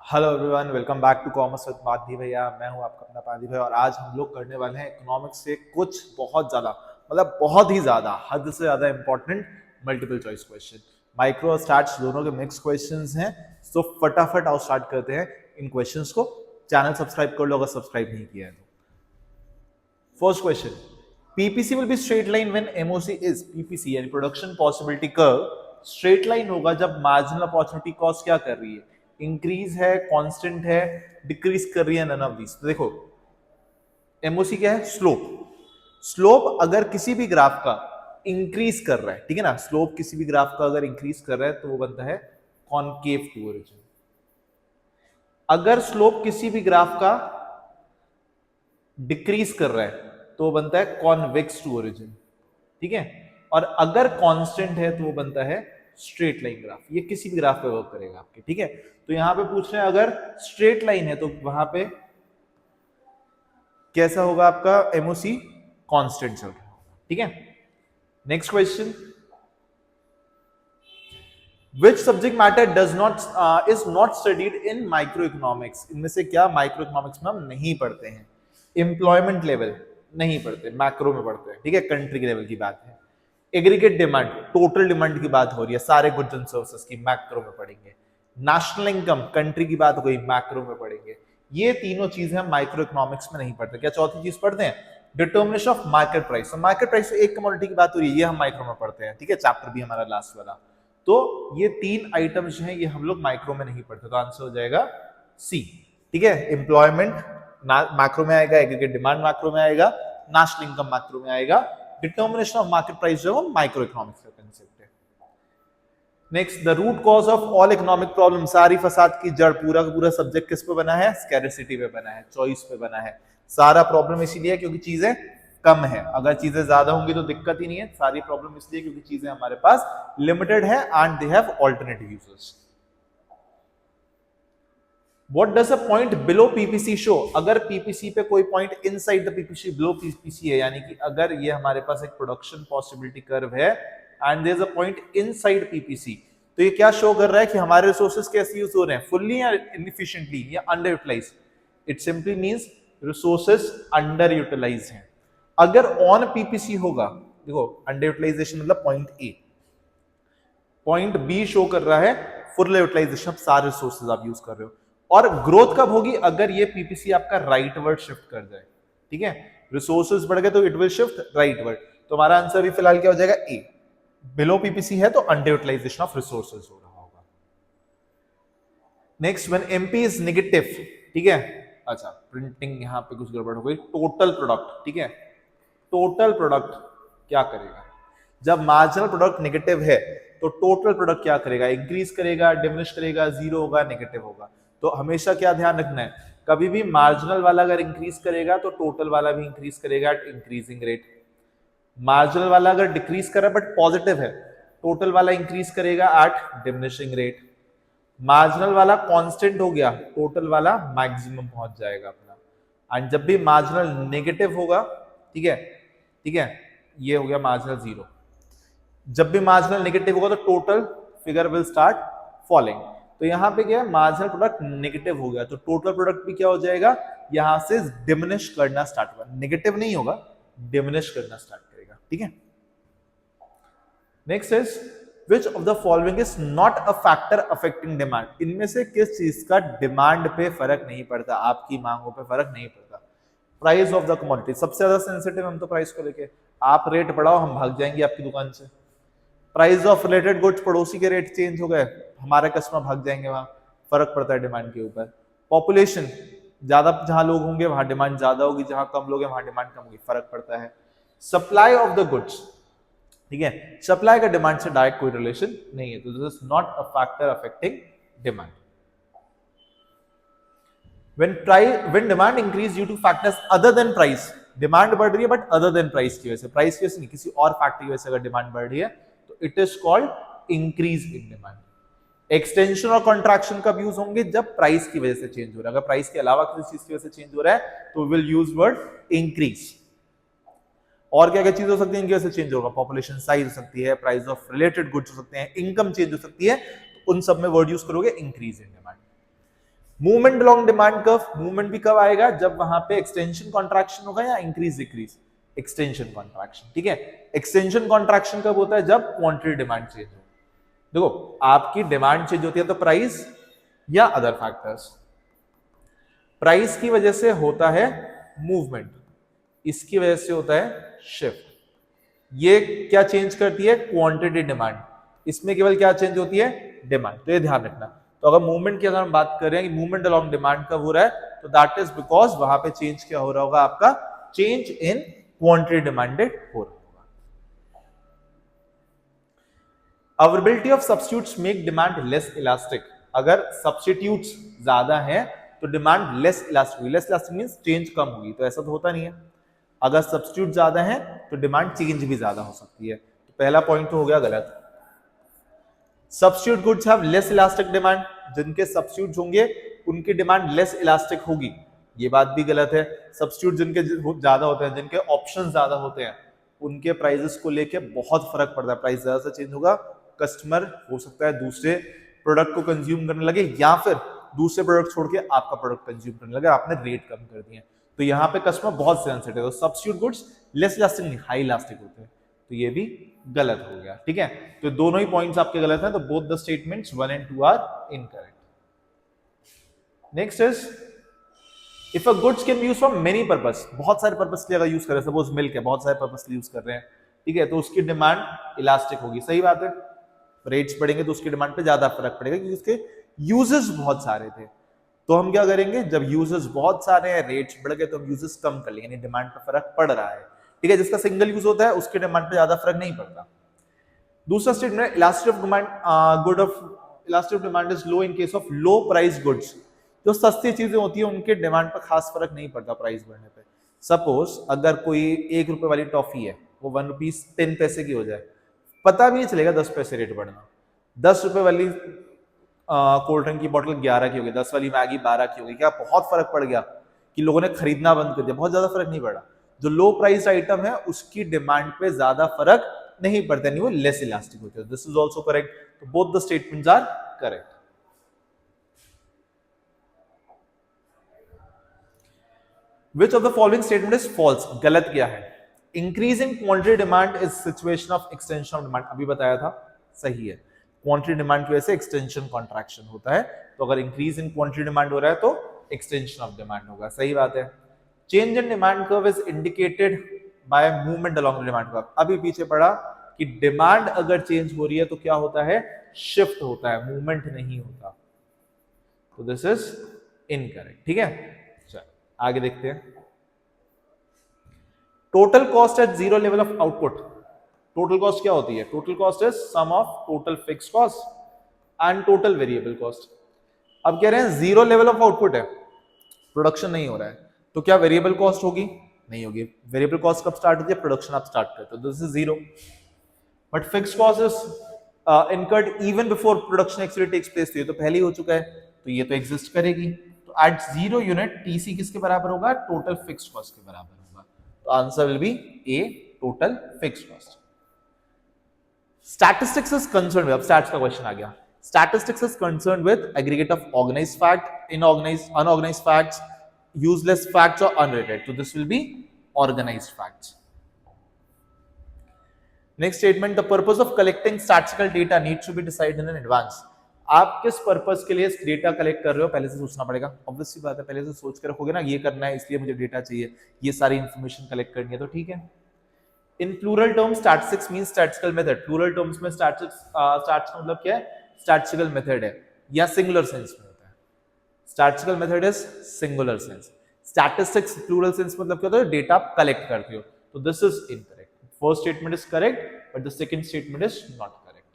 Hello everyone, welcome back to commerce with Madhavi भैया। मैं हूं आपका अपना पादी भाई और आज हम लोग करने वाले हैं इकोनॉमिक्स से कुछ बहुत ज्यादा बहुत ही ज्यादा हद से ज्यादा important multiple choice question. Micro और स्टैट्स दोनों के मिक्स क्वेश्चंस हैं। सो फटाफट आओ स्टार्ट करते हैं इन क्वेश्चंस को। चैनल सब्सक्राइब कर लो अगर सब्सक्राइब नहीं किया है तो। First question, PPC will be straight line when MOC is PPC यानी production possibility curve straight line होगा जब मार्जिनल अपॉर्चुनिटी कॉस्ट क्या कर रही है, इंक्रीज है, कांस्टेंट है, डिक्रीज कर रही है, नन ऑफ दीस। तो देखो एमओसी क्या है, स्लोप। स्लोप अगर किसी भी ग्राफ का इंक्रीज कर रहा है, ठीक है ना, स्लोप किसी भी ग्राफ का अगर इंक्रीज कर रहा है तो वो बनता है कॉनकेव टू ओरिजिन। अगर स्लोप किसी भी ग्राफ का डिक्रीज कर रहा है तो वो बनता है कॉन्वेक्स टू ओरिजिन, ठीक है। और अगर कांस्टेंट है तो वो बनता है स्ट्रेट लाइन ग्राफ। ये किसी भी ग्राफ पे वर्क करेगा आपके, ठीक है। तो यहां पे पूछ रहे हैं अगर स्ट्रेट लाइन है तो वहां पे कैसा होगा आपका एमओसी, कांस्टेंट चल रहा होगा, ठीक है। Next question, Which subject matter does not is not studied in microeconomics? इनमें से क्या माइक्रोइकोनॉमिक्स में हम नहीं पढ़ते हैं? एम्प्लॉयमेंट लेवल नहीं पढ़ते, मैक्रो में पढ़ते हैं, ठीक है। कंट्री के लेवल की बात है। एग्रीगेट डिमांड, टोटल डिमांड की बात हो रही है, सारे गुड्स एंड सर्विसेज की, मैक्रो में पढ़ेंगे। नेशनल इनकम, कंट्री की बात हो गई, मैक्रो में पढ़ेंगे। ये तीनों चीजें हम माइक्रो इकोनॉमिक्स में नहीं पढ़ते। क्या चौथी चीज पढ़ते हैं? Determination of market price. Market price एक कमोडिटी की बात हो रही है, ये हम माइक्रो में पढ़ते हैं, ठीक है। चैप्टर भी हमारा लास्ट वाला। तो ये तीन आइटम्स हैं, ये हम लोग माइक्रो में नहीं पढ़ते। तो आंसर हो जाएगा सी, ठीक है। एम्प्लॉयमेंट मैक्रो में आएगा, एग्रीगेट डिमांड मैक्रो में आएगा, नेशनल इनकम मैक्रो में आएगा, डिटर्मिनेशन ऑफ मार्केट प्राइस जो है माइक्रो इकोनॉमिक्स का कंसेप्ट है। Next, the root cause of all economic problem, सारी फसाद की जड़, पूरा का पूरा सब्जेक्ट किस पे बना है? स्कैरसिटी पे बना है, चॉइस पे बना है। सारा प्रॉब्लम इसीलिए क्योंकि चीजें कम है। अगर चीजें ज्यादा होंगी तो दिक्कत ही नहीं है। सारी प्रॉब्लम इसलिए क्योंकि चीजें हमारे पास लिमिटेड है and they have alternative uses. What does a point below PPC show? अगर PPC पे कोई point inside the PPC below PPC है, यानी कि अगर ये हमारे पास एक प्रोडक्शन पॉसिबिलिटी कर्व है and there is a point inside PPC, तो ये क्या शो कर रहा है कि हमारे रिसोर्सेज कैसे यूज हो रहे हैं, फुल्ली या इनएफिशिएंटली या under utilise. It simply means resources under utilise हैं। अगर ऑन PPC होगा, देखो अंडर यूटिलाइजेशन मतलब point A, point B show कर रहा है फुल यूटिलाइजेशन, सारे रिसोर्सेज आप यूज कर रहे हो। और ग्रोथ कब होगी? अगर ये पीपीसी आपका राइट वर्ड शिफ्ट कर जाए, ठीक है। रिसोर्सेज बढ़ गए तो it will shift right word. तो हमारा आंसर भी फिलहाल क्या हो जाएगा? ए। बिलो पीपीसी है तो अंडर यूटिलाइजेशन ऑफ रिसोर्सेज हो रहा होगा। Next, when MP is negative, ठीक है। अच्छा, प्रिंटिंग यहां पे कुछ गड़बड़ हो गई। टोटल प्रोडक्ट, ठीक है। टोटल प्रोडक्ट क्या करेगा जब मार्जिनल प्रोडक्ट नेगेटिव है? तो टोटल प्रोडक्ट क्या करेगा? इंक्रीज करेगा, डिमिनिश करेगा, जीरो होगा, नेगेटिव होगा। तो हमेशा क्या ध्यान रखना है, कभी भी मार्जिनल वाला अगर इंक्रीज करेगा तो टोटल वाला भी इंक्रीज करेगा एट इंक्रीजिंग रेट। मार्जिनल वाला अगर डिक्रीज कर रहा है बट पॉजिटिव है, टोटल वाला इंक्रीज करेगा एट डिमिनिशिंग रेट। मार्जिनल वाला कांस्टेंट हो गया, टोटल वाला मैक्सिमम पहुंच जाएगा अपना। एंड जब भी मार्जिनल नेगेटिव होगा, ठीक है, ठीक है, ये हो गया मार्जिनल जीरो। जब भी मार्जिनल नेगेटिव होगा तो total figure will start falling. तो यहां पे क्या है, मार्जिनल प्रोडक्ट नेगेटिव हो गया तो टोटल प्रोडक्ट भी क्या हो जाएगा, यहां से डिमिनिश करना स्टार्ट होगा। नेगेटिव नहीं होगा, डिमिनिश करना स्टार्ट करेगा, ठीक है। Next is which of the following is not a factor affecting demand? इनमें से किस चीज का डिमांड पे फर्क नहीं पड़ता, आपकी मांगों पे फर्क नहीं पड़ता? प्राइस ऑफ द कमोडिटी, सबसे ज्यादा सेंसिटिव हम तो प्राइस को लेके। आप रेट बढ़ाओ हम भाग जाएंगे आपकी दुकान से। प्राइस ऑफ रिलेटेड गुड्स, पड़ोसी के रेट चेंज हो गए, हमारे कस्टमर भाग जाएंगे, वहां फर्क पड़ता है डिमांड के ऊपर। पॉपुलेशन, ज्यादा जहां लोग होंगे वहां डिमांड ज्यादा होगी, जहां कम लोग हैं वहां डिमांड कम होगी, फर्क पड़ता है। सप्लाई ऑफ द गुड्स, ठीक है, सप्लाई का डिमांड से डायरेक्ट कोई रिलेशन नहीं है, तो this is not a factor affecting demand. when demand increase due to factors other than price, demand बढ़ रही है बट अदर देन प्राइस की वजह से, प्राइस की वजह से नहीं, किसी और फैक्टर की वजह से अगर डिमांड बढ़ रही है तो it is called increase in demand. Extension और कॉन्ट्रैक्शन कब यूज होंगे? जब प्राइस की वजह से चेंज हो रहा है। अगर प्राइस के अलावा किसी चीज की वजह से चेंज हो रहा है तो विल यूज वर्ड इंक्रीज। और क्या क्या चीज हो सकती है इनकी वजह से चेंज होगा? पॉपुलेशन साइज हो सकती है, प्राइस ऑफ रिलेटेड गुड्स हो सकते हैं, इनकम चेंज हो सकती है, तो उन सब में वर्ड यूज करोगे increase in demand. Movement along demand curve, movement भी कब आएगा, जब वहां पे एक्सटेंशन कॉन्ट्रैक्शन होगा या इंक्रीज डिक्रीज, एक्सटेंशन कॉन्ट्रैक्शन, ठीक है। एक्सटेंशन कॉन्ट्रैक्शन कब होता है, जब क्वांटिटी डिमांड चेंज हो। देखो आपकी डिमांड चेंज होती है तो प्राइस या अदर फैक्टर्स, प्राइस की वजह से होता है मूवमेंट, इसकी वजह से होता है शिफ्ट। ये क्या चेंज करती है, क्वांटिटी डिमांड, इसमें केवल क्या चेंज होती है, डिमांड। तो ये ध्यान रखना। तो अगर मूवमेंट की अगर हम बात कर रहे हैं कि मूवमेंट अलोंग डिमांड कब हो रहा है, तो दैट इज बिकॉज वहां पे चेंज क्या हो रहा होगा, आपका चेंज इन क्वांटिटी डिमांडेड हो रहा होगा। Availability of substitutes make demand less elastic, अगर सब्स्टिट्यूट्स ज्यादा हैं तो डिमांड लेस इलास्टिक होगी। लेस इलास्टिक मींस चेंज कम होगी, तो ऐसा तो होता नहीं है। अगर सब्स्टिट्यूट ज्यादा है तो डिमांड चेंज भी ज्यादा हो सकती है। तो पहला पॉइंट तो हो गया गलत। Substitute goods have less elastic demand, जिनके सब्स्टिट्यूट होंगे उनकी डिमांड लेस इलास्टिक होगी, ये बात भी गलत है। सब्स्टिट्यूट जिनके ज्यादा होते हैं, जिनके ऑप्शन ज्यादा होते हैं, उनके प्राइसेस को लेके बहुत फर्क पड़ता है। प्राइस ज्यादा से चेंज होगा, कस्टमर हो सकता है दूसरे प्रोडक्ट को कंज्यूम करने लगे, या फिर दूसरे प्रोडक्ट छोड़ के आपका प्रोडक्ट कंज्यूम करने लगे, आपने रेट कम कर दिए। तो यहाँ पे कस्टमर बहुत सेंसिटिव है। सब्स्टिट्यूट गुड्स लेस इलास्टिक नहीं, हाई इलास्टिक होते हैं, तो ये भी गलत हो गया, ठीक है। तो दोनों ही पॉइंट्स आपके गलत हैं, तो both the statements 1 and 2 are incorrect. Next is if a goods can be used for many purpose, बहुत सारे पर्पस के लिए अगर यूज कर रहे हैं, सपोज मिल्क है, बहुत सारे पर्पस के लिए यूज कर रहे हैं, ठीक है, तो उसकी डिमांड इलास्टिक होगी, सही बात है। रेट्स बढ़ेंगे तो उसकी डिमांड पे ज्यादा फर्क पड़ेगा, क्योंकि उसके यूजेस बहुत सारे थे। तो हम क्या करेंगे, जब यूजेस बहुत सारे हैं, रेट्स बढ़ गए, तो हम यूजेस कम कर लेंगे, यानी डिमांड पे फर्क पड़ रहा है, ठीक है। जिसका सिंगल यूज होता है उसके डिमांड पे ज्यादा फर्क नहीं पड़ता। दूसरा statement, elastic of demand good of elastic of demand is low in case of low price goods, जो सस्ती चीजें होती है उनके डिमांड पर खास फर्क नहीं पड़ता प्राइस बढ़ने पे। सपोज अगर कोई 1 रुपए वाली टॉफी है, वो 1 रुपीज 10 पैसे की हो जाए, पता भी नहीं चलेगा 10 पैसे रेट बढ़ना। 10 रुपए वाली कोल्ड ड्रिंक की बोतल 11 की होगी, 10 वाली मैगी 12 की होगी, क्या बहुत फर्क पड़ गया कि लोगों ने खरीदना बंद कर दिया, बहुत ज्यादा फर्क नहीं पड़ा। जो लो प्राइस आइटम है उसकी डिमांड पे ज्यादा फर्क नहीं पड़ता, नहीं वो लेस इलास्टिक होते हैं। This is also correct. तो both the statements are correct. Which of the following statement is false? गलत क्या है? Increasing quantity demand is situation of extension of demand, अभी बताया था, सही है। क्वांटिटी डिमांड की वजह से एक्सटेंशन कॉन्ट्रैक्शन होता है, तो अगर इंक्रीज इन क्वांटिटी डिमांड हो रहा है तो एक्सटेंशन ऑफ डिमांड होगा, सही बात है। Change in demand curve is indicated by movement along the demand curve, अभी पीछे पढ़ा कि डिमांड अगर चेंज हो रही है तो क्या होता है, शिफ्ट होता है, मूवमेंट नहीं होता। तो दिस इज इनकरेक्ट, ठीक है। चलो आगे देखते हैं। Total cost at zero level of output, total cost क्या होती है, total cost is sum of total fixed cost and total variable cost. अब कह रहे हैं जीरो लेवल ऑफ आउटपुट है, प्रोडक्शन नहीं हो रहा है, तो क्या वेरिएबल कॉस्ट होगी, नहीं होगी। वेरिएबल कॉस्ट कब स्टार्ट होती है, प्रोडक्शन आप स्टार्ट करते हो, this is zero. But fixed cost is incurred even before production actually takes place, तो ये तो पहले ही हो चुका है, तो ये तो एग्जिस्ट करेगी। तो एट जीरो यूनिट टीसी किसके बराबर होगा, टोटल फिक्स्ड कॉस्ट के बराबर होगा। तो answer will be A, total fixed cost. Statistics is concerned with, अब स्टैट्स का क्वेश्चन आ गया। Statistics is concerned with aggregate of organised fact, inorganised, unorganised facts, useless facts or unrelated, so this will be organized facts. Next statement, the purpose of collecting statistical data needs to be decided in advance. आप किस purpose के लिए data collect कर रहे हो पहले से सोचना पड़ेगा, ऑब्वियस सी बात है, पहले से सोच के रखोगे ना, ये करना है इसलिए मुझे डेटा चाहिए, ये सारी इंफॉर्मेशन कलेक्ट करनी है, तो ठीक है। In plural terms statistics means statistical method, plural terms में स्टैटिस्टिक्स का मतलब क्या है, स्टैटिस्टिकल मेथड है, या सिंगुलर सेंस में होता है। Statistical method is singular sense, statistics plural sense मतलब क्या होता है, डेटा आप कलेक्ट करते हो, तो this is incorrect. First statement is correct but the second statement is not correct.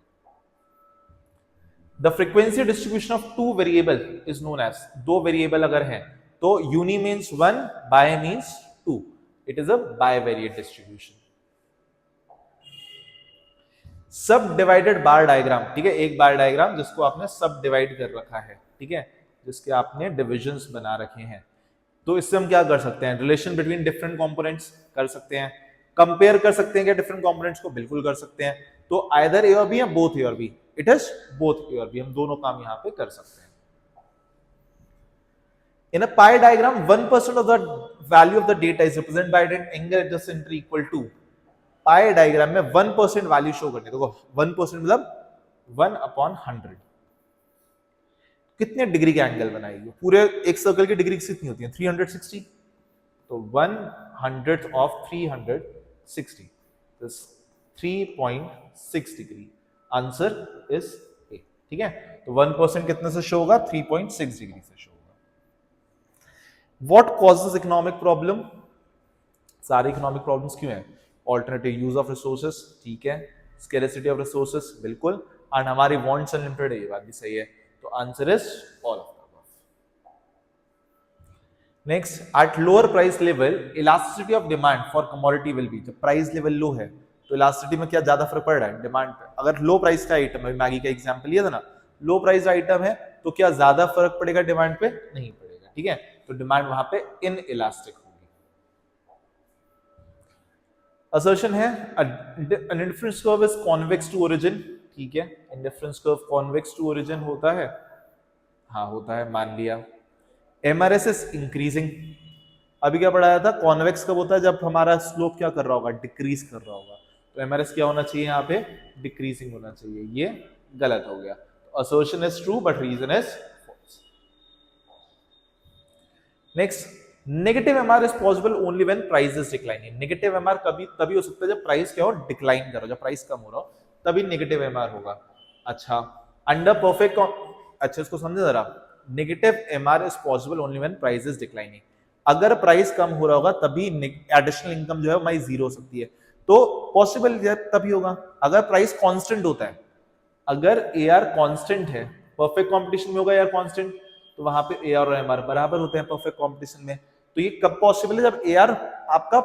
The frequency distribution of two variable is known as, दो variable अगर हैं तो uni means one, bi means two, it is a bivariate distribution. Sub divided bar diagram, ठीक है, एक बार diagram जिसको आपने सब डिवाइड कर रखा है, ठीक है, जिसके आपने डिविजन्स बना रखे हैं, तो इससे हम क्या कर सकते हैं, रिलेशन बिटवीन डिफरेंट कंपोनेंट्स कर सकते हैं, कंपेयर कर सकते हैं क्या डिफरेंट कंपोनेंट्स को, बिल्कुल कर सकते हैं। तो आइदर ए और बी या बोथ ए और B, it is both A और बी, हम दोनों काम यहां पे कर सकते हैं। In a pie diagram, 1% of the value of the data is represented by an angle adjacent equal to, pi diagram में 1% वैल्यू शो करनी है। देखो 1% मतलब 1/100 कितने डिग्री का एंगल बनाएगी? पूरे एक सर्कल की डिग्री कितनी होती है? 360। तो 1/100 of 360 is 3.6 degree. Answer is a. ठीक है, तो 1% कितने से शो होगा? 3.6 डिग्री से शो होगा। What causes economic problem? सारे इकोनॉमिक प्रॉब्लम्स क्यों है? ऑल्टरनेटिव यूज ऑफ रिसोर्सेस, ठीक है, स्केर्सिटी ऑफ रिसोर्सेस, बिल्कुल, एंड हमारी वांट्स अनलिमिटेड है, ये बात भी सही है। तो answer is all of the above. Next, at lower price level elasticity of demand for commodity will be. जब प्राइस लेवल लो है तो इलास्टिसिटी में क्या ज्यादा फर्क पड़ रहा है? डिमांड पे। अगर लो प्राइस का आइटम है, मैगी का एग्जांपल लिया था ना, लो प्राइस आइटम है तो क्या ज्यादा फर्क पड़ेगा डिमांड पे? नहीं पड़ेगा। ठीक है, तो डिमांड वहां पे इन इलास्टिक होगी। असर्शन है indifference curve is convex to origin. ठीक है, indifference curve convex to origin होता है, हाँ होता है, मान लिया। MRS is increasing. अभी क्या पढ़ाया था? कॉन्वेक्स कब होता है? जब हमारा स्लोप क्या कर रहा होगा? डिक्रीज कर रहा होगा। तो एमआरएस क्या होना चाहिए? यहाँ पे डिक्रीजिंग होना चाहिए। ये गलत हो गया। Assertion is true but reason is false. Next, negative MR is possible only when price is declining. Negative MR कभी तभी हो सकता है जब प्राइस क्या हो? डिक्लाइन कर रहा हो, जब प्राइस कम हो रहा हो तभी नेगेटिव एमआर होगा। अच्छा, अंडर परफेक्ट, अच्छा इसको समझे जरा। Negative MR is possible only when price is declining. अगर प्राइस कम हो रहा होगा तभी एडिशनल इनकम जो है हमारी जीरो हो सकती है। तो पॉसिबल तभी होगा अगर प्राइस कांस्टेंट होता है। अगर एआर कांस्टेंट है, परफेक्ट कंपटीशन में होगा एआर कांस्टेंट, तो वहां पे एआर और एमआर बराबर होते हैं परफेक्ट कंपटीशन में। तो ये कब पॉसिबल है? जब एआर आपका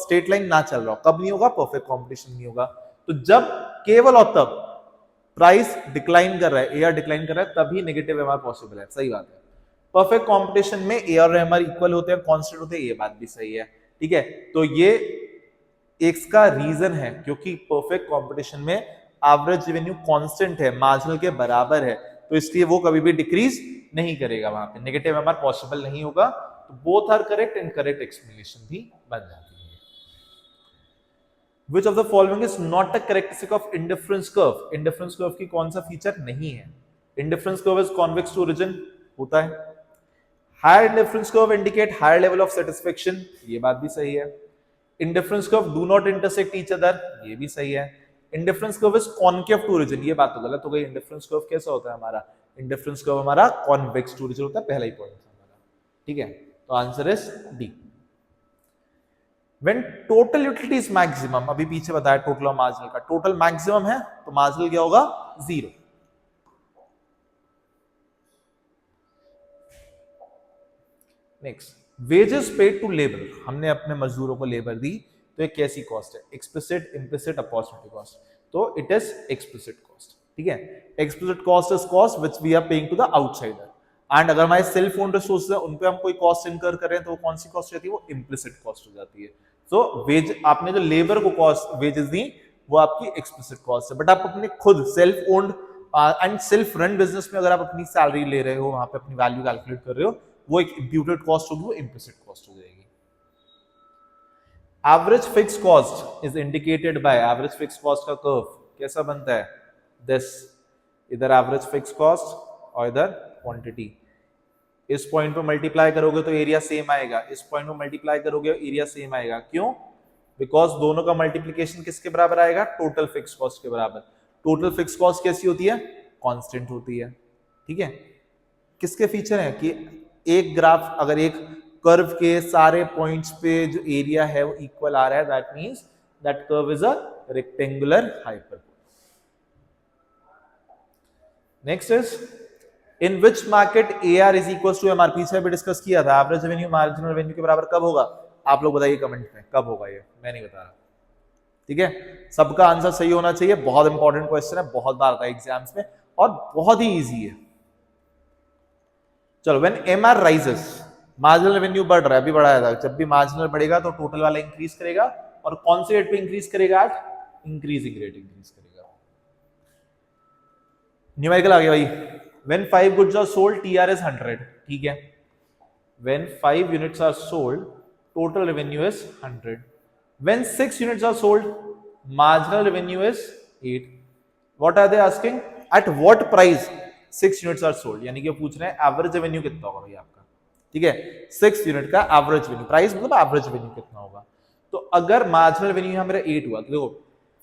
स्ट्रेट लाइन ना चल रहा हो। कब नहीं होगा? परफेक्ट कंपटीशन नहीं होगा। तो जब, केवल और तब प्राइस डिक्लाइन कर रहा है, एआर डिक्लाइन कर रहा है, तभी नेगेटिव एमआर पॉसिबल है। सही बात है। परफेक्ट कंपटीशन में एआर और एमआर इक्वल होते हैं, कांस्टेंट होते हैं, ये बात भी सही है। ठीक है, तो ये इसका रीजन है क्योंकि परफेक्ट कंपटीशन में एवरेज रेवेन्यू कांस्टेंट है, मार्जिनल के बराबर है, तो इसलिए वो कभी भी डिक्रीज नहीं करेगा। वहां पे नेगेटिव एमआर पॉसिबल नहीं होगा। तो both are correct and correct explanation भी बन जाती है। Which of the following is not a characteristic of indifference curve? Indifference curve की कौन सा फीचर नहीं है? Indifference curve is convex to origin होता है। Higher indifference curve indicate higher level of satisfaction, ये बात भी सही है। Indifference curve do not intersect each other, ये भी सही है। Indifference curve is concave to origin, ये बात तो गलत हो गई। Indifference curve कैसा होता है हमारा? Indifference curve हमारा convex to origin होता है, पहला ही पॉइंट हमारा। ठीक है, तो answer is D. When total utility is maximum, अभी पीछे बताया टोटल और मार्जिनल का, टोटल मैक्सिमम है तो मार्जिनल क्या होगा? Zero. Next, wages paid to labour, हमने अपने मजदूरों को लेबर दी, तो ये कैसी कॉस्ट है? Explicit, implicit, opportunity cost. तो इट इज एक्सप्लिसिट कॉस्ट। ठीक है, explicit cost is cost which we are paying to the outsider. And अगर हमारे सेल्फ ओन्ड रिसोर्सेज है उन पे हम कोई कॉस्ट इनकर कर रहे हैं तो वो कौन सी कॉस्ट रहती है? वो इम्प्लिसिट कॉस्ट हो जाती है। तो वेज, आपने जो लेबर को कॉस्ट वेजेस दी वो आपकी एक्सप्लिसिट कॉस्ट है। बट आप अपने खुद self owned and self run business में अगर आप अपनी सैलरी ले रहे हो, वहां पे अपनी वैल्यू कैलकुलेट कर रहे हो, वो एक इम्प्यूटेड कॉस्ट होगी, वो इम्प्लिसिट कॉस्ट हो जाएगी। Average fix cost is indicated by, average fix cost का कर्व कैसा बनता है? दिस, इधर एवरेज फिक्स कॉस्ट और इधर क्वांटिटी। इस पॉइंट पे मल्टीप्लाई करोगे तो एरिया सेम आएगा, इस पॉइंट पे मल्टीप्लाई करोगे एरिया सेम आएगा। क्यों? बिकॉज दोनों का मल्टीप्लीकेशन किसके बराबर आएगा? टोटल फिक्स कॉस्ट के बराबर। टोटल फिक्स कॉस्ट कैसी होती है? कांस्टेंट होती है। ठीक है, किसके फीचर हैं कि एक ग्राफ, अगर एक कर्व के सारे पॉइंट्स पे जो एरिया है वो इक्वल आ रहा है, that means that curve is a rectangular hyperbola. Next is in which market AR is equal to MR, पीछे भी डिस्कस किया था। एवरेज रेवेन्यू मार्जिनल रेवेन्यू के बराबर कब होगा? आप लोग बताइए कमेंट में कब होगा, ये मैं नहीं बता रहा। ठीक है, सबका आंसर सही होना चाहिए। बहुत इंपॉर्टेंट क्वेश्चन है, बहुत बार आता है एग्जाम्स में और बहुत ही इजी है। चलो, when MR rises, marginal revenue बढ़ रहा है, अभी बढ़ाया था। जब भी मार्जिनल बढ़ेगा तो टोटल वाला इंक्रीज करेगा, और कौन से रेट पे इंक्रीज करेगा? इंक्रीजिंग रेट इंक्रीज करेगा। न्यूमेरिकल आ गया भाई। When 5 goods are sold, TR is 100। ठीक है, When 5 units are sold, total revenue is 100. When 6 units are sold, marginal revenue is 8. What are they asking? At what price 6 units are sold? यानी कि पूछ रहे हैं average revenue कितना होगा भैया आपका, ठीक है, 6 यूनिट का एवरेज रेवेन्यू, प्राइस मतलब एवरेज रेवेन्यू कितना होगा। तो अगर मार्जिनल रेवेन्यू यहाँ मेरा 8 हुआ, तो देखो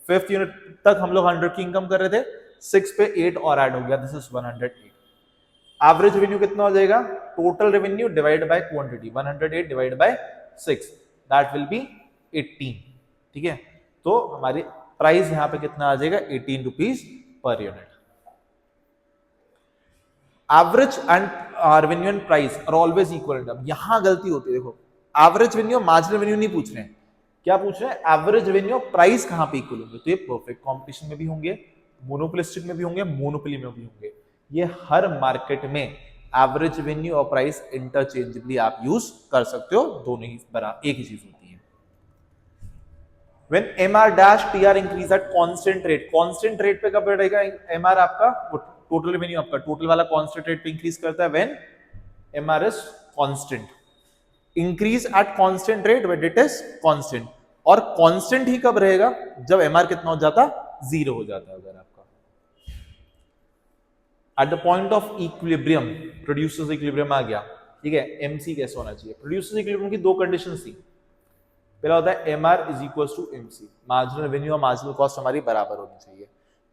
5th यूनिट तक हम लोग 100 की इनकम कर रहे थे, 6 पे 8 और ऐड हो गया, दिस इज 108। एवरेज रेवेन्यू कितना हो जाएगा? Total revenue divide by quantity, 108 divide by 6, that will be 18, ठीक है। तो हमारी प्राइस यहां पे कितना आ जाएगा? 18 rupees per unit. Average and revenue and price are always equal. अब यहां गलती होती है, देखो एवरेज रेवेन्यू मार्जिनल रेवेन्यू नहीं पूछ रहे हैं, क्या पूछ रहे हैं? एवरेज रेवेन्यू प्राइस कहां पे इक्वल होंगे? तो ये परफेक्ट कंपटीशन में भी होंगे, मोनोपोलिस्टिक में भी होंगे, मोनोपोली में भी होंगे। ये हर मार्केट में एवरेज रेवेन्यू और प्राइस इंटरचेंजेबली आप यूज कर सकते हो, दोनों ही बराबर एक ही चीज होती है। When MR dash TR increase at constant rate, constant rate पे कब बढ़ेगा MR आपका? टोटल रेवेन्यू आपका टोटल वाला constant rate पे इंक्रीज करता है when MR is constant, increase at constant rate when it is constant, और constant ही कब रहेगा? जब MR कितना हो जाता? 0 हो जाता है। अगर आपका at the point of equilibrium, producers equilibrium आ गया, ठीक है, MC कैसे होना चाहिए? producers equilibrium की दो कंडीशंस थी। पहला होता है MR is equal to MC, marginal revenue और मार्जिनल कॉस्ट हमारी बराबर होनी चाहिए।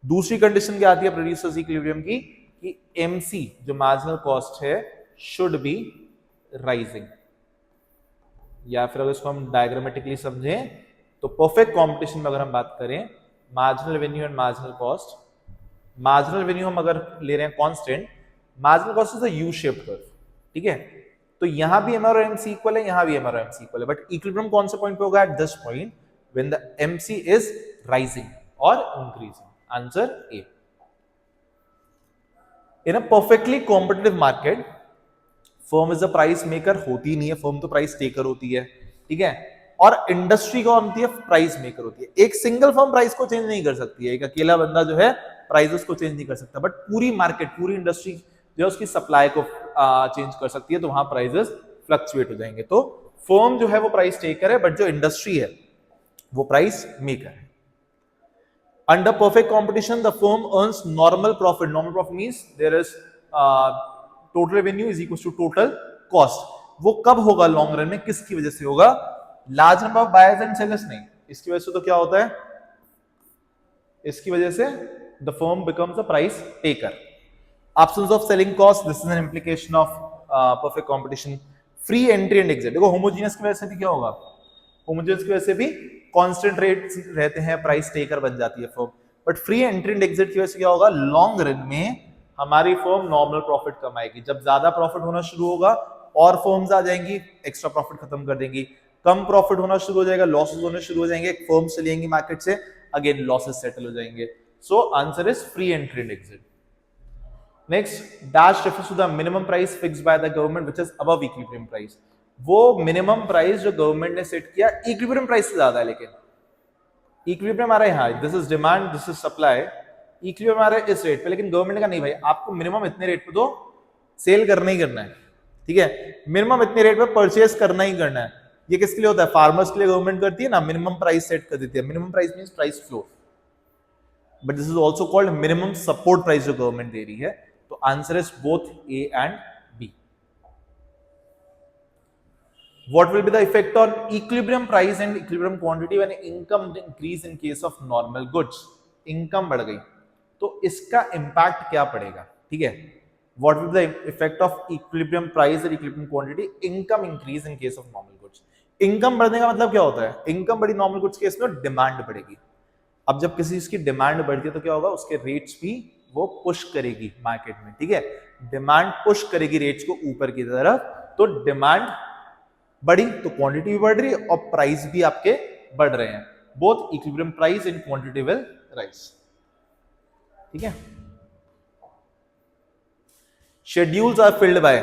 दूसरी कंडीशन क्या आती है प्रोड्यूसर्स इक्विलिब्रियम की, कि MC जो मार्जिनल कॉस्ट है शुड बी राइजिंग, या फिर अगर इसको हम डायग्रामेटिकली समझें तो परफेक्ट कंपटीशन में अगर हम बात करें marginal revenue and marginal cost, marginal revenue हम अगर ले रहे हैं constant, marginal cost is a U shaped curve, ठीक है। तो यहां भी MR और MC इक्वल है, यहां भी MR और MC इक्वल है, बट इक्विलिब्रियम कौन से पॉइंट पे होगा? At this point when the MC is rising और increasing. Answer A. In a perfectly competitive market firm is a price maker होती नहीं है, फर्म तो प्राइस टेकर होती है, ठीक है, और इंडस्ट्री कौन होती है? प्राइस मेकर होती है। एक सिंगल फर्म प्राइस को चेंज नहीं कर सकती है, एक अकेला बंदा जो है प्राइसेस को चेंज नहीं कर सकता, बट पूरी मार्केट, पूरी इंडस्ट्री जो है उसकी सप्लाई को चेंज कर सकती है, तो वहां प्राइसेस फ्लक्चुएट हो जाएंगे। तो फर्म जो है वो प्राइस टेकर है, बट जो इंडस्ट्री है वो प्राइस मेकर है। Under perfect competition the firm earns normal profit, normal profit means there is total revenue is equal to total cost. वो कब होगा? लॉन्ग रन में। किसकी वजह से होगा? Large number of buyers and sellers नहीं, इसकी वजह से तो क्या होता है? इसकी वजह से the firm becomes a price taker. Absence of selling cost, this is an implication of perfect competition. Free entry and exit, देखो होमोजेनियस की वजह से भी क्या होगा? होमोजेनियस की वजह से भी कांस्टेंट रेट रहते हैं, प्राइस टेकर बन जाती है firm, but free entry and exit की वजह से क्या होगा? लॉन्ग रन में हमारी फर्म नॉर्मल प्रॉफिट कमाएगी। जब ज्यादा प्रॉफिट होना शुरू होगा और फर्म्स आ जाएंगी, एक्स्ट्रा प्रॉफिट खत्म कर देंगी, कम प्रॉफिट होना शुरू हो जाएगा, लॉसेस होने शुरू हो जाएंगे, फर्म्स चली जाएंगी मार्केट से, अगेन लॉसेस सेटल हो जाएंगे। So answer is free entry and exit. Next, dash refers to the minimum price fixed by the government which is above equilibrium price. वो minimum price जो गवर्नमेंट ने set किया equilibrium price से ज्यादा है, लेकिन equilibrium आ रहा है यहाँ, this is demand, this is supply, equilibrium आ रहा है इस रेट पे, लेकिन गवर्नमेंट ने कहा नहीं भाई आपको मिनिमम इतने रेट पे तो सेल करना ही करना है, ठीक है, मिनिमम इतने रेट पे परचेज करना ही करना है। ये किसके लिए होता है? फार्मर्स के लिए गवर्नमेंट करती है ना, मिनिमम प्राइस सेट कर देती है। Minimum price means price floor, but this is also called minimum support price जो गवर्नमेंट दे रही है। तो answer is both A and B. What will be the effect on equilibrium price and equilibrium quantity when income increase in case of normal goods? Income बढ़ गई तो इसका impact क्या पड़ेगा, ठीक है। What will be the effect of equilibrium price and equilibrium quantity? Income increase in case of normal goods. Income बढ़ने का मतलब क्या होता है? इनकम बढ़ी नॉर्मल गुड्स केस में, डिमांड बढ़ेगी। अब जब किसी चीज की डिमांड बढ़ती है तो क्या होगा? उसके रेट्स भी वो पुश करेगी मार्केट में, ठीक है, डिमांड पुश करेगी रेट्स को ऊपर की तरफ, तो डिमांड बढ़ी तो क्वांटिटी भी बढ़ रही है और प्राइस भी आपके बढ़ रहे हैं। Both equilibrium price and quantity will rise, ठीक है। Schedules are filled by,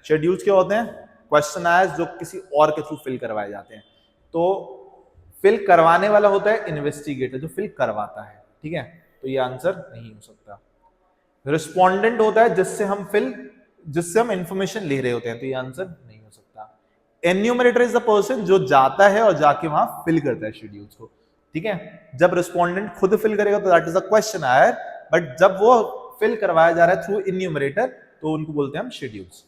schedules क्या होते हैं? क्वेश्चन आया जो किसी और के थ्रू फिल करवाए जाते हैं, तो फिल करवाने वाला होता है इन्वेस्टिगेटर जो फिल करवाता है, ठीक है, तो ये आंसर नहीं हो सकता। रिस्पोंडेंट होता है जिससे हम इंफॉर्मेशन ले रहे होते हैं, तो ये आंसर नहीं हो सकता। एन्यूमरेटर इज द पर्सन जो जाता है और जाके वहां फिल करता है शेड्यूल्स को, ठीक है। जब रिस्पोंडेंट खुद फिल करेगा तो that is the questionnaire, but जब वो फिल करवाया जा रहा है थ्रू एन्यूमरेटर तो उनको बोलते हैं हम schedules.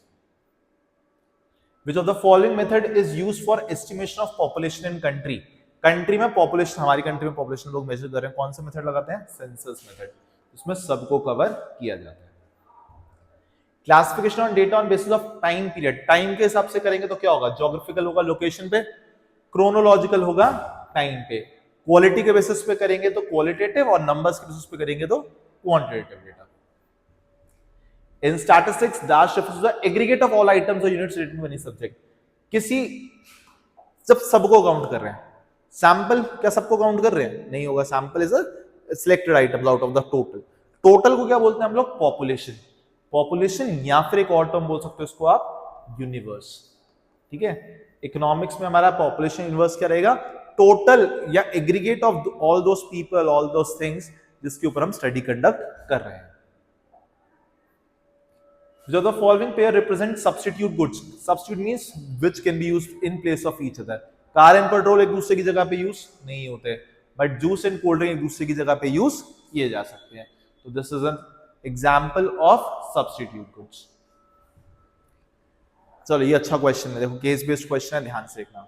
Which of the following method is used for estimation of population in country? Country में पॉपुलेशन, हमारी कंट्री में पॉपुलेशन लोग मेजर कर रहे हैं, कौन सा मेथड लगाते हैं? Census method. उसमें सबको कवर किया जाता है। Classification on data on basis of time period, time के हिसाब से करेंगे तो क्या होगा? ज्योग्राफिकल होगा लोकेशन पे, क्रोनोलॉजिकल होगा टाइम पे, क्वालिटी के बेसिस पे करेंगे तो क्वालिटेटिव, और नंबर्स के बेसिस पे करेंगे तो quantitative data. In statistics, dash refers to the aggregate of all items or units related to any subject. किसी, जब सबको काउंट कर रहे हैं, सैंपल क्या सबको काउंट कर रहे हैं? नहीं होगा। Sample is a selected items out of the total. Total को क्या बोलते हैं हम लोग? पॉपुलेशन। पॉपुलेशन, या फिर एक और टर्म बोल सकते हो इसको आप, यूनिवर्स, ठीक है। इकोनॉमिक्स में हमारा पॉपुलेशन यूनिवर्स क्या रहेगा? टोटल या aggregate of all those people, all those things जिसके ऊपर हम स्टडी कंडक्ट कर रहे हैं। जो the following pair represent substitute goods. Substitute means which can be used in place of each other. Car and petrol एक दूसरे की जगह पे यूज नहीं होते, but juice and cold drink एक दूसरे की जगह पे यूज किए जा सकते हैं। तो this is an example of substitute goods. चलो ये अच्छा क्वेश्चन है, देखो केस बेस्ड क्वेश्चन है, ध्यान से देखना।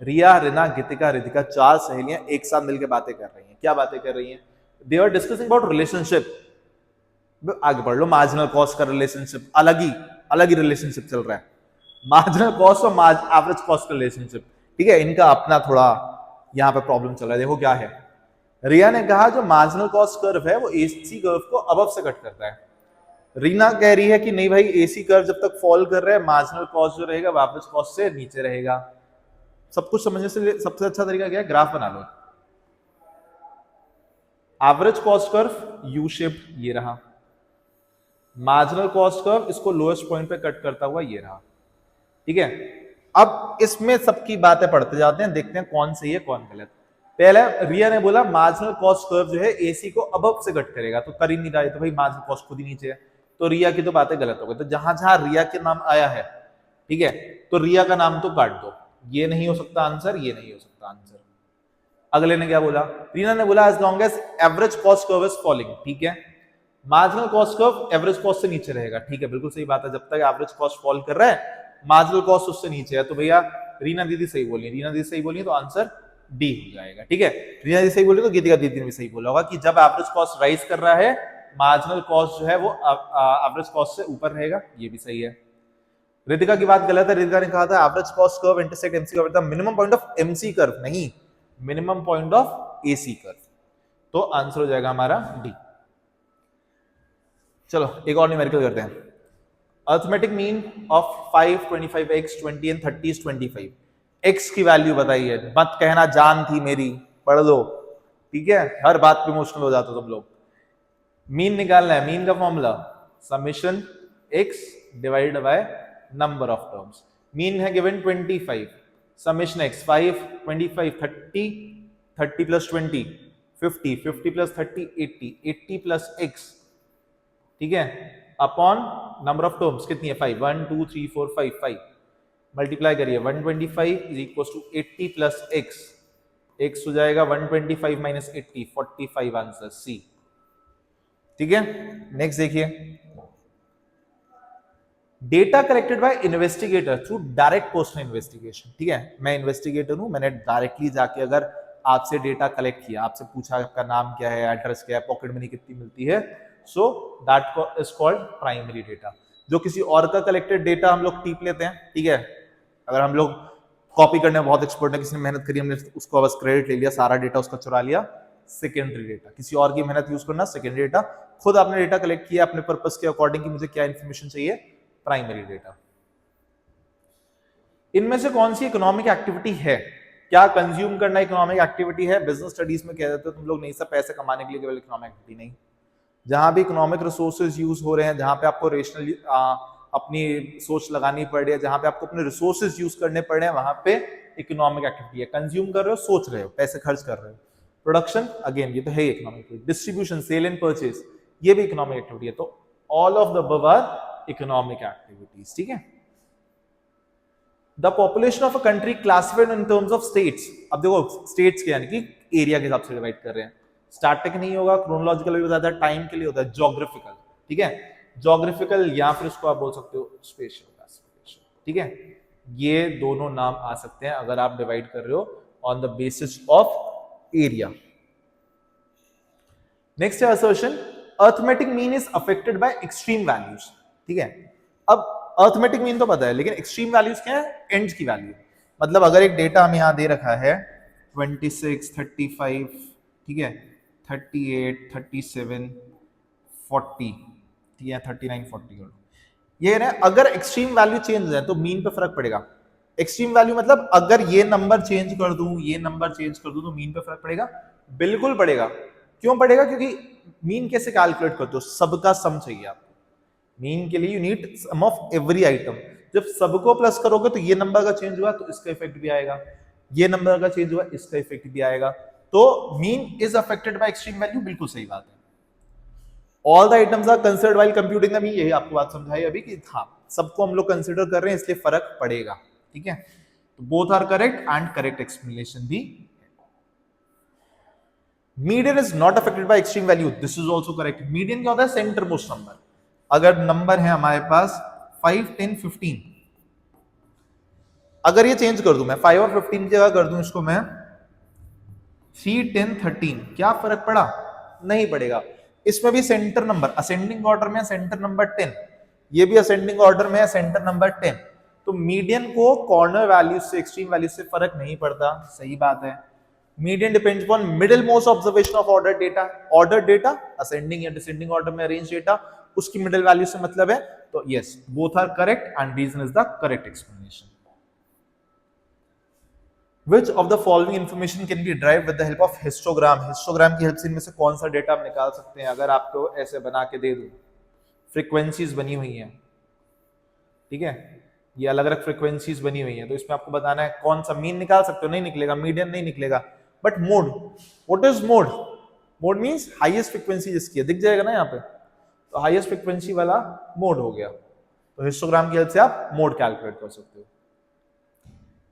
रिया, रिना, गीतिका, रितिका, चार सहेलियां एक साथ मिलकर बातें कर रही हैं। क्या बातें कर रही हैं? They are discussing about relationship. आगे बढ़ लो, मार्जिनल कॉस्ट का रिलेशनशिप, अलग ही रिलेशनशिप चल रहा है। मार्जिनल कॉस्ट और एवरेज कॉस्ट का रिलेशनशिप, ठीक है, इनका अपना थोड़ा यहाँ पे प्रॉब्लम चल रहा है। देखो क्या है, रिया ने कहा जो मार्जिनल कॉस्ट कर्व है वो एसी कर्व को अबव से कट करता है। रीना कह रही है कि नहीं भाई, एसी कर्व जब तक फॉल कर रहा है मार्जिनल कॉस्ट जो रहेगा वो एवरेज कॉस्ट से नीचे रहेगा। सब कुछ समझने से सबसे अच्छा तरीका क्या है? ग्राफ बना लो। Average cost curve U shape ये रहा, मार्जिनल कॉस्ट कर्व इसको लोएस्ट पॉइंट पे कट करता हुआ ये रहा, ठीक है। अब इसमें सबकी बातें पढ़ते जाते हैं, देखते हैं कौन सही है कौन गलत। पहले रिया ने बोला मार्जिनल कॉस्ट कर्व जो है एसी को अबव से कट करेगा, तो कर ही नहीं रहा है, तो भाई मार्जिनल कॉस्ट खुद ही नीचे है, तो रिया की तो बातें गलत हो गई। तो जहां जहां रिया के नाम आया है, ठीक है, तो रिया का नाम तो काट दो, ये नहीं हो सकता आंसर, ये नहीं हो सकता आंसर। अगले ने क्या बोला? रीना ने बोला as long as average cost curve is falling, ठीक है, marginal cost curve average cost से नीचे रहेगा, ठीक है, बिल्कुल सही बात है। जब तक एवरेज कॉस्ट फॉल कर रहा है मार्जिनल कॉस्ट उससे नीचे है, तो भैया रीना दीदी सही बोली, रीना दीदी सही बोली तो आंसर डी हो जाएगा, ठीक है। रीना दीदी सही बोली तो गीतिका दीदी ने भी सही बोला होगा कि जब एवरेज कॉस्ट राइज कर रहा है मार्जिनल कॉस्ट जो है वो एवरेज कॉस्ट से ऊपर रहेगा, ये भी सही है। रितिका की बात गलत है, रितिका ने कहा था average cost curve intersect MC curve, the minimum point of MC curve, नहीं minimum point of AC curve, तो आंसर हो जाएगा हमारा डी। चलो एक और न्यूमेरिकल करते हैं। Arithmetic mean of 5, 25x, 20 and 30 is 25। x की वैल्यू बताइए, मत कहना जान थी मेरी, पढ़ लो, ठीक है, हर बात पे इमोशनल हो जाते हो तुम लोग। मीन निकालना है, मीन का formula summation x divided by number of terms. Mean है given 25, summation x 5, 25 30, 30 plus 20 50, 50 plus 30 80, 80 plus x, ठीक है, अपॉन नंबर ऑफ टर्म्स कितनी है? 5, 1 2 3 4 5, 5 मल्टीप्लाई करिए, 125 is equal to 80 plus x, x हो जाएगा 125 माइनस 80, 45 आंसर सी, ठीक है। नेक्स्ट देखिए, data collected by investigator through direct personal investigation, ठीक है, मैं इन्वेस्टिगेटर हूं, मैंने डायरेक्टली जाके अगर आपसे डेटा कलेक्ट किया, आपसे पूछा आपका नाम क्या है, एड्रेस क्या है, पॉकेट मनी कितनी मिलती है, so that is called primary data. जो किसी और का कलेक्टेड डेटा हम लोग टीप लेते हैं, ठीक है, अगर हम लोग कॉपी करने में बहुत एक्सपर्ट है, किसी ने मेहनत करी, हमने उसको बस क्रेडिट ले लिया, सारा डेटा उसका चुरा लिया, सेकेंडरी डेटा। किसी और की मेहनत यूज करना, सेकेंडरी डेटा। खुद आपने डेटा कलेक्ट किया अपने पर्पस के अकॉर्डिंग कि मुझे क्या इंफॉर्मेशन चाहिए, प्राइमरी डेटा। इनमें से कौन सी इकोनॉमिक एक्टिविटी है? क्या कंज्यूम करना इकोनॉमिक एक्टिविटी है? बिजनेस स्टडीज में कह देते हो तुम लोग, नहीं सब पैसे कमाने के लिए केवल इकोनॉमिक एक्टिविटी नहीं। जहां भी इकोनॉमिक रिसोर्सेज यूज हो रहे हैं, जहां पे आपको रेशनली अपनी सोच लगानी पड़ रही है, जहां पे आपको अपने रिसोर्सेज यूज करने पड़ रहे हैं, वहां पे इकोनॉमिक एक्टिविटी है। कंज्यूम कर रहे हो, सोच रहे हो, पैसे खर्च कर रहे हो। प्रोडक्शन, अगेन ये तो है economic activity. Distribution, sale and purchase, ये भी इकोनॉमिक एक्टिविटी है। तो all of the above are economic activities, ठीक है। The population of a country classified in terms of status. अब देखो स्टेट्स के यानी कि एरिया के हिसाब से डिवाइड कर रहे हैं। स्टैटिक नहीं होगा, क्रोनोलॉजिकल भी बताता है, टाइम के लिए होता है ज्योग्राफिकल, ठीक है, ज्योग्राफिकल या फिर उसको आप बोल सकते हो स्पेशल क्लासिफिकेशन, ठीक है। ये दोनों नाम आ सकते हैं अगर आप डिवाइड कर रहे हो on the basis of area. Next है assertion, arithmetic mean is affected by extreme values, ठीक है। अब अर्थमेटिक मीन तो पता है, लेकिन एक्सट्रीम वैल्यूज क्या है, एंड्स की वैल्यू। मतलब अगर एक डेटा हमें यहां दे रखा है 26, 35, ठीक है, 38, 37, 40, ठीक है, 39, 40, ये ना अगर एक्सट्रीम वैल्यू चेंज हो जाए तो मीन पे फर्क पड़ेगा। एक्सट्रीम वैल्यू मतलब अगर ये नंबर चेंज कर दूं, ये नंबर चेंज कर दूं तो मीन पे फर्क पड़ेगा, बिल्कुल पड़ेगा। क्यों पड़ेगा? क्योंकि मीन कैसे कैलकुलेट करते हो, सबका सम चाहिए आपको। मीन के लिए you need sum of every item. जब सबको प्लस करोगे तो ये नंबर का चेंज हुआ तो इसका इफेक्ट भी आएगा, ये नंबर का चेंज हुआ इसका इफेक्ट भी आएगा। तो mean is affected by extreme value, बिल्कुल सही बात है। All the items are considered while computing the mean, यही आपको बात समझाई अभी कि हाँ सबको हम लोग कंसिडर कर रहे हैं इसलिए फर्क पड़ेगा, ठीक है। तो both are correct and correct explanation भी। Median is not affected by extreme value, this is also correct. Median क्या होता है? Centre most number. अगर नंबर है हमारे पास 5, 10, 15, अगर ये चेंज कर दूं मैं 5 और 15 की जगह कर दूं इसको मैं 3, 10, 13, क्या फर्क पड़ा? नहीं पड़ेगा। इसमें भी सेंटर नंबर असेंडिंग ऑर्डर में सेंटर नंबर 10, ये भी असेंडिंग ऑर्डर में है सेंटर नंबर 10। तो मीडियन को कॉर्नर वैल्यू से एक्सट्रीम वैल्यू से फर्क नहीं पड़ता, सही बात है। Median depends upon middle most observation of order data. Order data ascending या डिसेंडिंग ऑर्डर में अरेंज डेटा, उसकी मिडिल वैल्यू से मतलब है। तो yes, both are correct and reason is the correct explanation. Which of the following information can be derived with the help of histogram? Histogram की help से इनमें से कौन सा डेटा आप निकाल सकते हैं? अगर आपको ऐसे बना के दे दूं, फ्रीक्वेंसीज बनी हुई हैं, ठीक है, ये अलग अलग फ्रीक्वेंसीज बनी हुई हैं, तो इसमें आपको बताना है कौन सा मीन निकाल सकते हो, नहीं निकलेगा, मीडियन नहीं निकलेगा। But mode, what is mode? Mode means highest frequency जिसकी है, दिख जाएगा ना यहाँ पे, तो हाईएस्ट फ्रीक्वेंसी वाला मोड हो गया। तो हिस्टोग्राम की हेल्प से आप मोड कैलकुलेट कर सकते हो।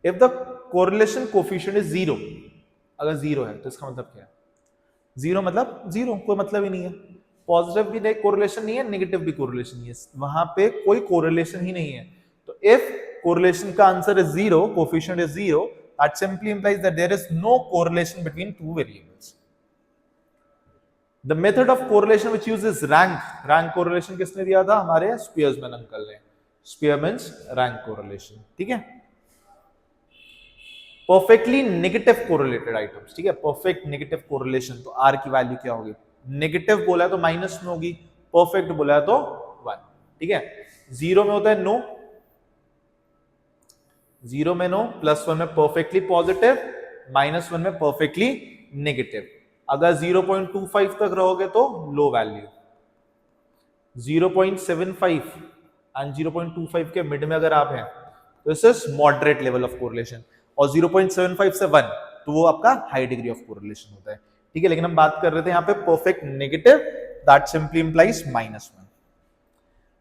If the correlation coefficient is 0, अगर 0 है तो इसका मतलब क्या है? 0 मतलब 0, कोई मतलब ही नहीं है। पॉजिटिव भी कोरिलेशन नहीं है, नेगेटिव भी कोरिलेशन नहीं है, वहां पे कोई कोरिलेशन ही नहीं है। तो इफ कोरिलेशन का answer is 0, coefficient is 0, that simply implies that there is no correlation between two variables. The method of correlation which uses rank correlation किसने दिया था? हमारे स्पीयरमैन अंकल ने। स्पीयरमैन्स रैंक कोरिलेशन, ठीक है। परफेक्टली नेगेटिव कोरिलेटेड आइटम्स, ठीक है, perfect negative correlation, तो आर की वैल्यू क्या होगी? नेगेटिव बोला है तो माइनस में होगी, परफेक्ट बोला है तो 1, ठीक है। 0 में होता है नो, 0 में नो, +1 में परफेक्टली पॉजिटिव, -1 में परफेक्टली नेगेटिव। अगर 0.25 तक रहोगे तो लो वैल्यू, 0.75 एंड 0.25 के मिड में अगर आप हैं तो this is moderate level of correlation, और 0.75 से 1 तो वो आपका हाई डिग्री ऑफ कोरिलेशन होता है, ठीक है। लेकिन हम बात कर रहे थे यहाँ पे perfect negative, that simply implies -1।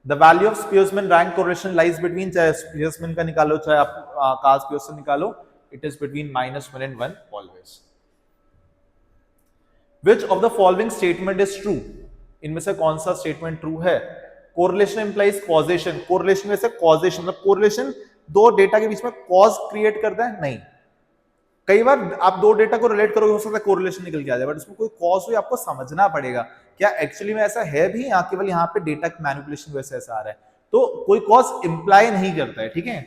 The value of Spearman rank correlation lies between, चाहे Spearman का निकालो चाहे आप Karl Spearman निकालो, it is between -1 and 1 always. Which of the following statement is true? इनमें से कौन सा स्टेटमेंट ट्रू है? Correlation implies causation. Correlation में से causation, मतलब correlation दो डेटा के बीच में cause क्रिएट करता है? नहीं। कई बार आप दो डेटा को रिलेट करोगे, हो सकता है कोरिलेशन निकल के आ जाए, बट उसमें कोई कॉज हुई आपको समझना पड़ेगा, क्या एक्चुअली में ऐसा है भी या केवल यहाँ पे डेटा की मैनिपुलेशन वैसे ऐसा आ रहा है। तो कोई कॉज इंप्लाई नहीं करता है, ठीक है,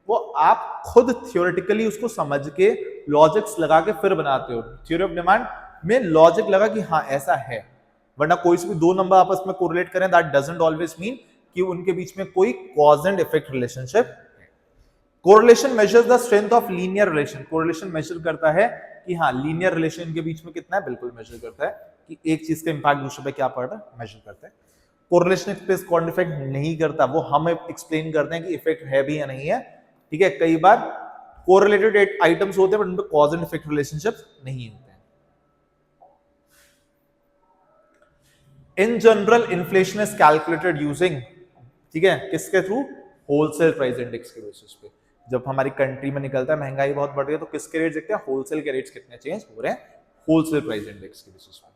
वो आप खुद थियोरेटिकली उसको समझ के लॉजिक्स लगा के फिर बनाते हो। थ्योरी ऑफ डिमांड में लॉजिक लगा कि हाँ ऐसा है, वरना कोई से भी दो नंबर आपस में कोरिलेट करें दैट डजंट ऑलवेज मीन कि उनके बीच में कोई cause and effect relationship. Correlation measures the strength of linear relation. Correlation measure करता है कि हाँ लीनियर रिलेशन के बीच में कितना है, बिल्कुल मेजर करता है कि एक चीज का इंपैक्ट दूसरे पे क्या पड़ रहा है, मेजर करता है। कोरिलेशन एक्सप्रेस कॉज इफेक्ट नहीं करता, वो हम एक्सप्लेन करते हैं कि इफेक्ट है भी या नहीं है, ठीक है। कई बार कोरिलेटेड आइटम्स होते हैं बट उनपे कॉज एंड इफेक्ट रिलेशनशिप नहीं होते हैं। In general inflation is calculated using, ठीक है, किसके थ्रू? होलसेल प्राइस इंडेक्स के बेसिस पे। जब हमारी कंट्री में निकलता है महंगाई बहुत बढ़ रही है तो किसके रेट्स देखते हैं, होलसेल के रेट्स कितने चेंज हो रहे हैं होलसेल प्राइस इंडेक्स के बेसिस पे।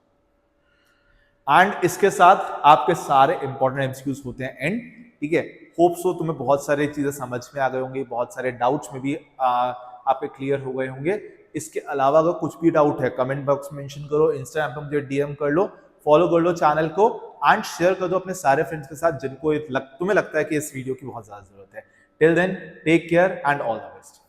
एंड इसके साथ आपके सारे इंपॉर्टेंट एमसीक्यूज होते हैं एंड, ठीक है। होप सो तुम्हें बहुत सारी चीजें समझ में आ गए होंगे, बहुत सारे डाउट्स में भी आपके क्लियर हो गए होंगे। इसके अलावा अगर कुछ भी डाउट है कमेंट बॉक्स में मेंशन करो, इंस्टाग्राम पे मुझे डीएम कर लो, फॉलो कर लो चैनल को एंड शेयर कर दो अपने सारे फ्रेंड्स के साथ जिनको तुम्हें लगता है कि इस वीडियो की बहुत ज्यादा जरूरत है। Till then take care and all the best.